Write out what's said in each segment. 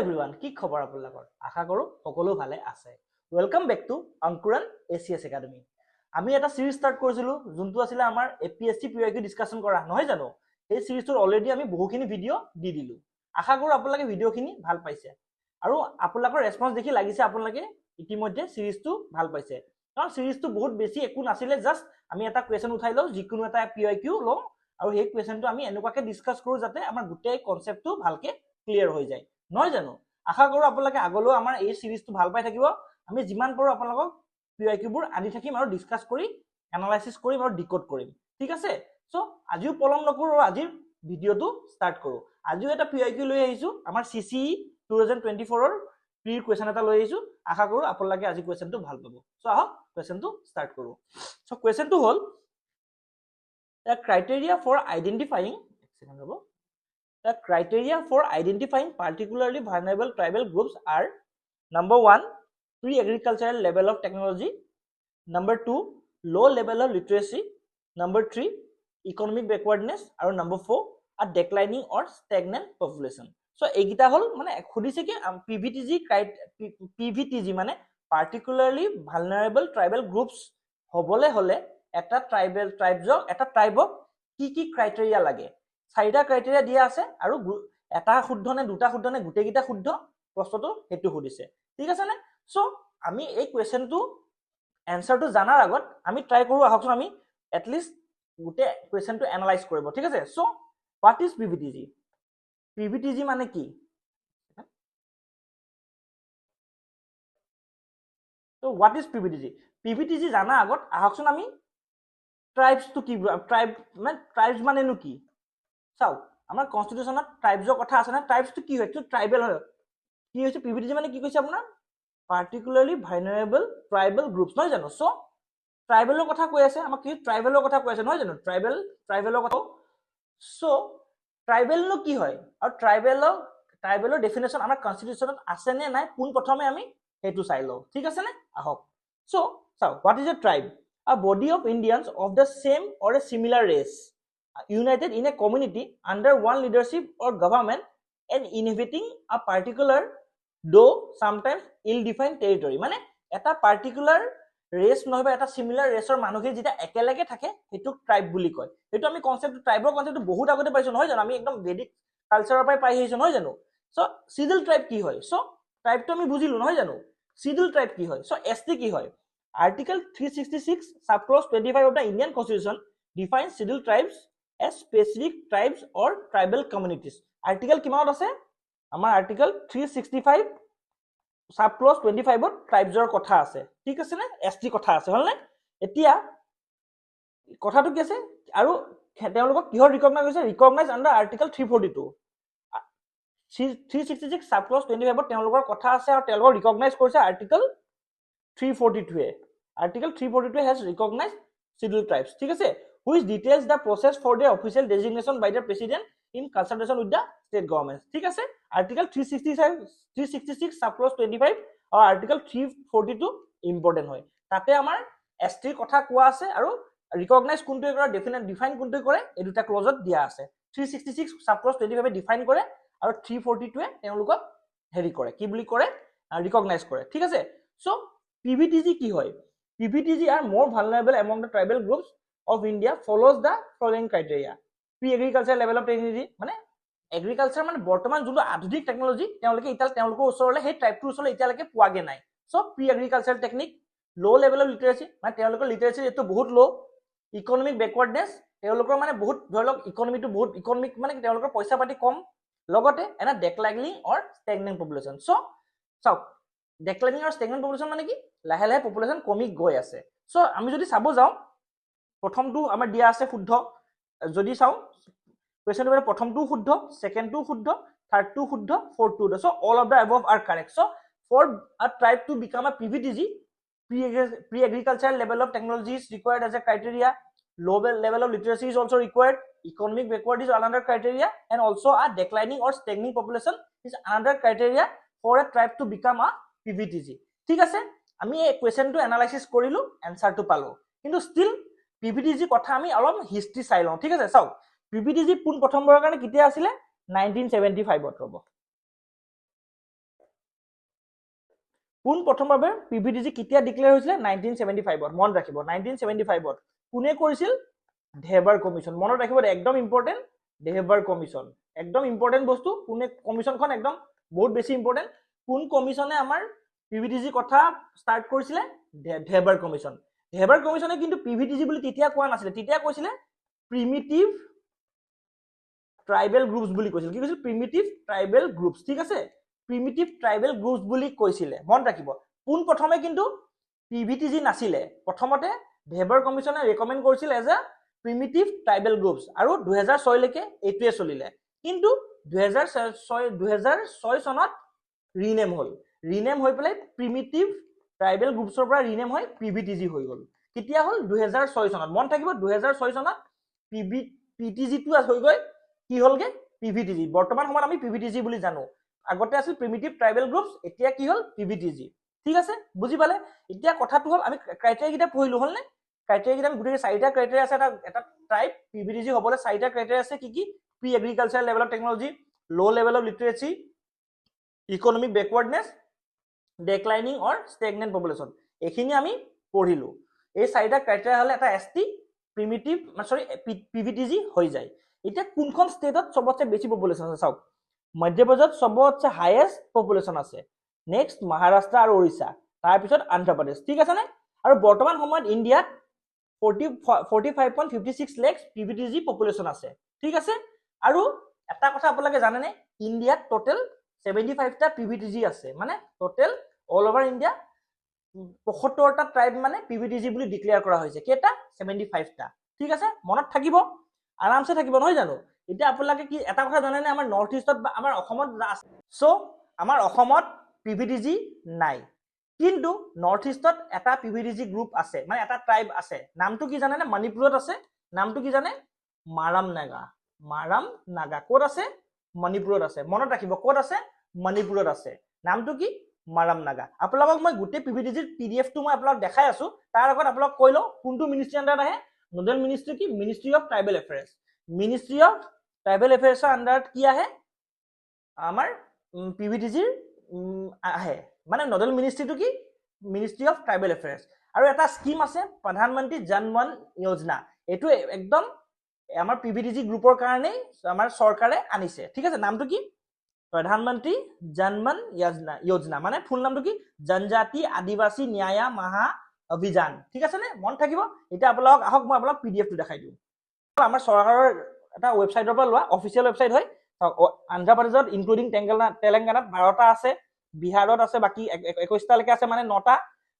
everyone, কি খবৰ আপোনালোকৰ? আশা কৰো সকলো ভালে আছে। Welcome back to Ankuran ACS academy. আমি এটা সিৰিজ ষ্টাৰ্ট কৰিছিলো যোনটো আছিল আমাৰ এপিএসসি পিওআইকিউ ডিসকাশন কৰা, নহয় জানো? এই সিৰিজটোৰ অলৰেডি আমি বহুখিনি ভিডিঅ' দি দিলো। আশা কৰো আপোনালোকে ভিডিঅ'খিনি ভাল পাইছে আৰু আপোনালোকৰ ৰেসপন্স দেখি লাগিছে আপোনালোকে ইতিমধ্যে সিৰিজটো ভাল পাইছে। কাৰণ সিৰিজটো বহুত বেছি একো নাছিলে, জাস্ট আমি এটা কোৱেশ্চন উঠাই লওঁ, যিকোনো এটা পিওআইকিউ লওঁ আৰু সেই কোৱেশ্চনটো আমি এনেকুৱাকে ডিসকাস কৰো যাতে আমাৰ গোটেই কনসেপ্টটো ভালকে ক্লিয়াৰ হৈ যায়, নহয় জানো? আশা কৰো আপোনালোকে আগলৈও আমাৰ এই সিৰিজটো ভাল পাই থাকিব। আমি যিমান পাৰো আপোনালোকক পিওআইকিউবোৰ আনি থাকিম আৰু ডিসকাস কৰি এনালাইসিস কৰিম আৰু ডিকোড কৰিম, ঠিক আছে? সো আজিও পলম নকৰো, আজিৰ ভিডিঅ'টো ষ্টাৰ্ট কৰো। আজিও এটা পিওআইকিউ লৈ আহিছো, আমাৰ সিসিই 2024 ৰ প্ৰি কোৱেশ্চন এটা লৈ আহিছো। আশা কৰো আপোনালোকে আজি কোৱেশ্চনটো ভাল পাব। সো আহক কোৱেশ্চনটো ষ্টাৰ্ট কৰো। সো কোৱেশ্চনটো হ'ল the criteria for identifying The criteria for identifying particularly vulnerable tribal groups are: number 1, pre-agricultural level of technology; number 2, low level of literacy; number 3, economic backwardness; and number 4, a declining or stagnant population. So এইগিটা হল মানে খুদিছে কি PVTG মানে particularly vulnerable tribal groups হবলে হলে এটা ট্ৰাইবক কি criteria লাগে। 4টা ক্ৰাইটেৰিয়া দিয়া আছে আৰু এটা শুদ্ধ নে দুটা শুদ্ধ নে গোটেইকেইটা শুদ্ধ প্ৰশ্নটো হেতু সুধিছে, ঠিক আছে নে? সো আমি এই কোৱেশ্চনটো এনসাৰটো জানাৰ আগত আমি ট্ৰাই কৰো আহকচোন আমি এটলিষ্ট গোটেই কোৱেশ্চনটো এনালাইজ কৰিব, ঠিক আছে? So what is PVTG? PVTG মানে কি? তো হোৱাট ইজ পিভিটিজি? পিভিটিজি জানা আগত আহকচোন আমি ট্ৰাইবছটো কি, ট্ৰাইবছ মানেনো কি চাও। আমাৰ কনস্টিটিউশনত ট্ৰাইবছৰ কথা আছে না। ট্ৰাইবছটো কি হয়? ট্ৰাইবেল হয়। কি হৈছে পিভিটিজি মানে? কি কৈছে আপোনাৰ পাৰ্টিকুলাৰলি ভালনাৰেবল ট্ৰাইবেল গ্ৰুপছ, নহয় জানো? সো ট্ৰাইবেলৰ কথা কৈ আছে, আমাক কি ট্ৰাইবেলৰ কথা কৈ আছে, নহয় জানো? ট্ৰাইবেলৰ কথা। সো ট্ৰাইবেলনো কি হয় আৰু ট্ৰাইবেলৰ ডেফিনেশ্যন আমাৰ কনস্টিটিউশনত আছে নে নাই পোন প্ৰথমে আমি হেতু চাই লওঁ, ঠিক আছে নে? আহক। সো চাও, what is a tribe? A body of Indians of the same or a similar race united in a community under one leadership or government and inhabiting a particular though sometimes ill-defined territory. মানে এটা particular ৰেছ নহবা এটা সিমিলাৰ ৰেছৰ মানুহখিনি যেতিয়া একেলগে থাকে সেইটো tribe বুলি কয়। সেইটো আমি কনসেপ্ট ট্ৰাইবৰ কনসেপ্টটো বহুত আগতে পাইছো, নহয় জানো? আমি একদম বেদিক কালচাৰৰ পৰাই পাই আহিছো, নহয় জানো? সো শিডিউল ট্ৰাইব কি হয়? সো ট্ৰাইবটো আমি বুজিলো, নহয় জানো? শিডিউল ট্ৰাইব কি হয়? সো এসটি কি হয়? Article 366 subclause 25 of the Indian Constitution defines scheduled tribes as specific tribes or tribal communities. Article কিমানত আছে? আমাৰ Article 365 subclause 25 ত ট্ৰাইবছৰ কথা আছে, ঠিক আছে নে? এসটি কথা আছে, হল নে? এতিয়া কথাটো কি আছে আৰু তেওঁলোকক কিহৰ ৰিকগনাইজ হৈছে? Recognise under Article 342. 366 subclause 25 ত তেওঁলোকৰ কথা আছে আৰু তেওঁলোকক ৰিকগনাইজ কৰিছে Article 342 A. Article 342 has recognized scheduled tribes, ঠিক আছে? Which details the process for their official designation by the president in consultation with the state governments, ঠিক আছে? Article 366 subclause 25 আৰু Article 342 ইম্পৰ্টেন্ট হয়। তাতে আমাৰ এসটিৰ কথা কোৱা আছে আৰু ৰিকগনাইজ কোনটোৱে কৰে, ডিফাইন কোনটোৱে কৰে, এই দুটা ক্লজত দিয়া আছে। 366 subclause 25 এ ডিফাইন কৰে আৰু 342 এ তেওঁলোকক হেৰি কৰে, কি বুলি কৰে? ৰিকগনাইজ কৰে, ঠিক আছে? সো PVTG কি হয়? PVTG are more vulnerable among the tribal groups of India follows the following criteria. Pre-agricultural level of technology মানে এগ্ৰিকালচাৰ মানে বৰ্তমান যোনটো আধুনিক টেকনলজি তেওঁলোকে তেওঁলোকৰ ওচৰলৈ সেই ট্ৰাইবটোৰ ওচৰলৈ এতিয়ালৈকে পোৱাগে নাই। সো প্ৰি এগ্ৰিকালচাৰ টেকনিক, লো লেভেল অফ লিটাৰেচি মানে তেওঁলোকৰ লিটাৰেচি ৰেটটো বহুত লো, ইকনমিক বেকৱাৰ্ডনেছ তেওঁলোকৰ মানে বহুত ধৰি লওক ইকনমিটো বহুত ইকনমিক মানে তেওঁলোকৰ পইচা পাতি কম, লগতে এনা ডেক্লাইনিং অৰ ষ্টেগনেন্ট পপুলেশ্যন। সো চাওক, ডেক্লাইনিং অৰ ষ্টেগনেন্ট পপুলেশ্যন মানে কি? লাহে লাহে পপুলেশ্যন কমি গৈ আছে। সো আমি যদি চাব যাওঁ প্ৰথমটো আমাৰ দিয়া আছে শুদ্ধ, যদি চাওঁ কোৱেশ্চনটো মানে প্ৰথমটো শুদ্ধ, সেকেন্ডটো শুদ্ধ, থাৰ্ডটো শুদ্ধ, ফৰ্থটো শুদ্ধ। So all of the above are correct. So for a tribe to become a PVTG, pre-agricultural level of technology is required as a criteria, low level of literacy is also required, economic backward is another criteria, and also a declining or stagnating population is another criteria for a tribe to become a PVTG, ঠিক আছে? আমি এই কোৱেশ্চনটো analysis কৰিলো, এনসাৰটো পালো, কিন্তু still PVTG কথা আমি অলপ হিষ্ট্ৰী চাই লওঁ, ঠিক আছে? চাও PVTG পোন প্ৰথমবাৰৰ কাৰণে কেতিয়া আছিলে? 1975 ত ৰব। কোন প্ৰথমবাৰ পিভিটিজি কেতিয়া ডিক্লেয়াৰ হৈছিল 1975 মন ৰাখিব 1975 কোনে কৰিছিল ডেহবাৰ কমিশন মনত ৰাখিব একদম ইম্পৰ্টেন্ট ডেহবাৰ কমিশন একদম ইম্পৰ্টেন্ট বস্তু কোনে কমিশনখন একদম বহুত বেছি ইম্পৰ্টেন্ট কোন কমিশনে আমাৰ পিভিটিজি কথা ষ্টাৰ্ট কৰিছিল ডেহবাৰ কমিশনে কিন্তু পিভিটিজি বুলি তেতিয়া কোৱা নাছিল তেতিয়া কৈছিল প্ৰিমিটিভ ট্ৰাইবেল গ্ৰুপছ বুলি কৈছিল কি কৈছিল প্ৰিমিটিভ ট্ৰাইবেল গ্ৰুপছ ঠিক আছে প্ৰিমিটিভ ট্ৰাইবেল গ্ৰুপছ বুলি কৈছিল মন ৰাখিব কোন প্ৰথমে কিন্তু পিভিটিজি নাছিলে প্ৰথমতে ডেহবাৰ কমিশনে ৰেকমেন্ড কৰিছিল as a primitive tribal groups আৰু 2006 লৈকে এইটোৱে চলিলে কিন্তু 2006 চনত ৰিনেম হৈ পেলাই প্ৰিমিটিভ ট্ৰাইবেল গ্ৰুপছৰ পৰা ৰিনেম হৈ পিভিটিজি হৈ গ'ল কেতিয়া হ'ল 2006 চনত মন থাকিব 2006 চনত পিটিজি টো হৈ গৈ কি হ'লগে পিভিটিজি বৰ্তমান সময়ত আমি পিভিটিজি বুলি জানো আগতে আছিল প্ৰিমিটিভ ট্ৰাইবেল গ্ৰুপছ এতিয়া কি হ'ল পিভিটিজি ঠিক আছে বুজি পালে এতিয়া কথাটো হ'ল আমি ক্ৰাইটেৰিয়া কিটা পঢ়িলো হ'ল নে ক্ৰাইটেৰিয়া কিটা আমি গুটেই চাৰিটা ক্ৰাইটেৰিয়া আছে এটা টাইপ পিভিটিজি হ'বলৈ চাৰিটা ক্ৰাইটেৰিয়া আছে কি pre agriculture level of technology low level of literacy economic backwardness declining or stagnant population এইখিনি আমি পঢ়িলো এই চাৰিটা ক্ৰাইটেৰিয়া হ'লে এটা এছটি প্ৰিমিটিভ পিভিটিজি হৈ যায় এতিয়া কোনখন ষ্টেটত সবতছে বেছি পপুলেশ্যন আছে চাওক মধ্যপ্ৰদেশত সবতছে হাইয়েষ্ট পপুলেশ্যন আছে নেক্সট মহাৰাষ্ট্ৰ আৰু ওড়িশা তাৰপিছত অন্ধ্ৰপ্ৰদেশ ঠিক আছে নে আৰু বৰ্তমান সময়ত ইণ্ডিয়াত 45.56 লাখ পিভিটিজি পপুলেশ্যন আছে ঠিক আছে আৰু এটা কথা আপোনালোকে জানে নে ইণ্ডিয়াত টোটেল 75 টা পিভিটিজি আছে মানে টোটেল অল ওভাৰ ইণ্ডিয়া 75 টা ট্ৰাইব মানে পিভিটিজি বুলি ডিক্লেয়াৰ কৰা হৈছে কেটা 75 টা ঠিক আছে মনত থাকিব আৰামছে থাকিব নহয় জানো এতিয়া আপোনালোকে কি এটা কথা জানে নে আমাৰ নৰ্থ ইষ্টত বা আমাৰ অসমত আছে সো আমাৰ অসমত পিভিটিজি নাই কিন্তু নৰ্থ ইষ্টত এটা পিভিটিজি গ্ৰুপ আছে মানে এটা ট্ৰাইব আছে নামটো কি জানে নে মণিপুৰত আছে নামটো কি জানে মাৰাম নাগা ক'ত আছে মণিপুৰত আছে মনত ৰাখিব ক'ত আছে মণিপুৰত আছে নামটো কি মাৰাম নাগা আপোনালোকক মই গোটেই পিভিটিজিৰ পিডিএফটো মই আপোনালোকক দেখাই আছো তাৰ আগত আপোনালোক কৈ লওঁ কোনটো মিনিষ্ট্ৰী আণ্ডাৰত আহে নোডেল মিনিষ্ট্ৰী কি ministry of tribal affairs ministry of tribal এফেয়াৰ্ছৰ আণ্ডাৰত কি আহে আমাৰ পিভিটিজিৰ আহে মানে নোডেল মিনিষ্ট্ৰীটো কি মিনিষ্ট্ৰী অফ ট্ৰাইবেল এফেয়াৰ্ছ আৰু এটা স্কিম আছে প্ৰধানমন্ত্ৰী জন ধন যোজনা এইটো একদম আমাৰ পিভিটিজি গ্ৰুপৰ কাৰণে আমাৰ চৰকাৰে আনিছে ঠিক আছে নামটো কি প্ৰধানমন্ত্ৰী জন ধন যোজনা মানে ফুল নামটো কি জনজাতি আদিবাসী ন্যায় মহা অভিযান ঠিক আছে নে মন থাকিব এতিয়া আপোনালোক আহক মই আপোনালোক পিডিএফটো দেখাই দিওঁ আমাৰ চৰকাৰৰ এটা ৱেবছাইটৰ পৰা লোৱা অফিচিয়েল ৱেবছাইট হয় অন্ধ্ৰপ্ৰদেশত ইনক্লুডিং তেলেংগানাত 12টা আছে বিহাৰত আছে বাকি 21টা লৈকে আছে মানে 9টা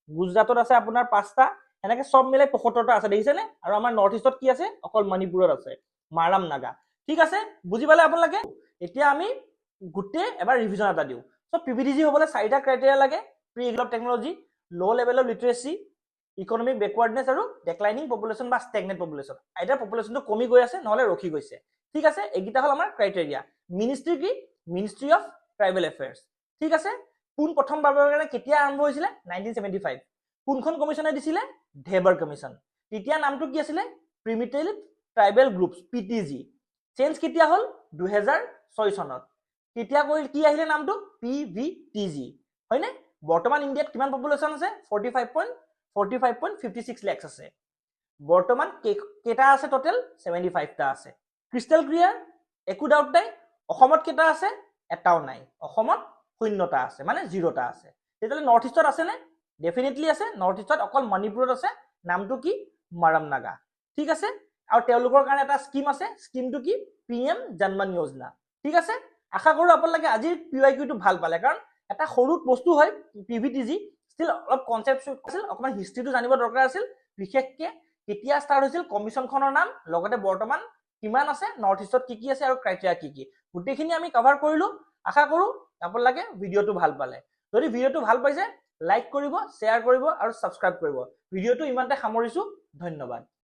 গুজৰাটত আছে আপোনাৰ 5টা এনেকে সব মিলাই 75টা আছে দেখিছে নে আৰু আমাৰ নৰ্থ ইষ্টত কি আছে অকল মণিপুৰত আছে মাৰাম নাগা ঠিক আছে বুজি পালে আপোনালোকে এতিয়া আমি গুটে এবাৰ ৰিভিজন এটা দিও সো পিভিটিজি হ'বলৈ চাৰিটা ক্ৰাইটেৰিয়া লাগে pre agriculture technology low level of literacy economic backwardness আৰু ডিক্লাইনিং পপুলেশ্যন বা ষ্টেগনেন্ট পপুলেশ্যন আইদাৰ পপুলেশ্যনটো কমি গৈ আছে নহলে ৰখি গৈছে ঠিক আছে এইগিটা হল আমাৰ ক্ৰাইটেৰিয়া মিনিষ্ট্ৰী কি মিনিষ্ট্ৰী অফ ট্ৰাইবেল এফেয়াৰ্ছ ঠিক আছে কোন প্ৰথমবাৰৰ কাৰণে কেতিয়া আৰম্ভ হৈছিল 1975 কোনখন কমিশনে দিছিলে ডেহবাৰ কমিশন তেতিয়া নামটো কি আছিল primitive tribal groups PTG change কেতিয়া হল 2006 চনত কেতিয়া কি আহিলে নামটো পিভিটিজি হয়নে বৰ্তমান ইণ্ডিয়াত কিমান পপুলেশ্যন আছে 45.56 লাখ আছে বৰ্তমান কেটা আছে টোটেল 75 টা আছে ক্ৰিস্টাল ক্লিয়াৰ একো ডাউট নাই অসমত কেটা আছে এটাও নাই অসমত শূন্যটা আছে মানে 0টা আছে তেতিয়ালে নৰ্থ ইষ্টত আছে নে ডেফিনেটলি আছে নৰ্থ ইষ্টত অকল মণিপুৰত আছে নামটো কি মাৰাম নাগা ঠিক আছে আৰু তেওঁলোকৰ কাৰণে এটা স্কিম আছে স্কিমটো কি পিএম জন ধন যোজনা ঠিক আছে আশা কৰো আপোনালোকে আজিৰ পিৱাইকিউটো ভাল পালে কাৰণ এটা সৰু বস্তু হয় পিভিটিজি ষ্টিল অলপ কনসেপ্ট আছিল অকমান হিষ্ট্ৰীটো জানিব দৰকাৰ আছিল বিশেষকে কেতিয়া ষ্টাৰ্ট হৈছিল কমিশনখনৰ নাম লগতে বৰ্তমান কিমান আছে নৰ্থ ইষ্টত কি আছে আৰু ক্ৰাইটেৰিয়া কি গোটেইখিনি আমি কভাৰ কৰিলো আশা কৰো আপোনালোকে ভিডিওটো ভাল পালে যদি ভিডিওটো ভাল পাইছে লাইক কৰিব শ্বেয়াৰ কৰিব আৰু সাবস্ক্ৰাইব কৰিব ভিডিওটো ইমানতে সামৰিছো ধন্যবাদ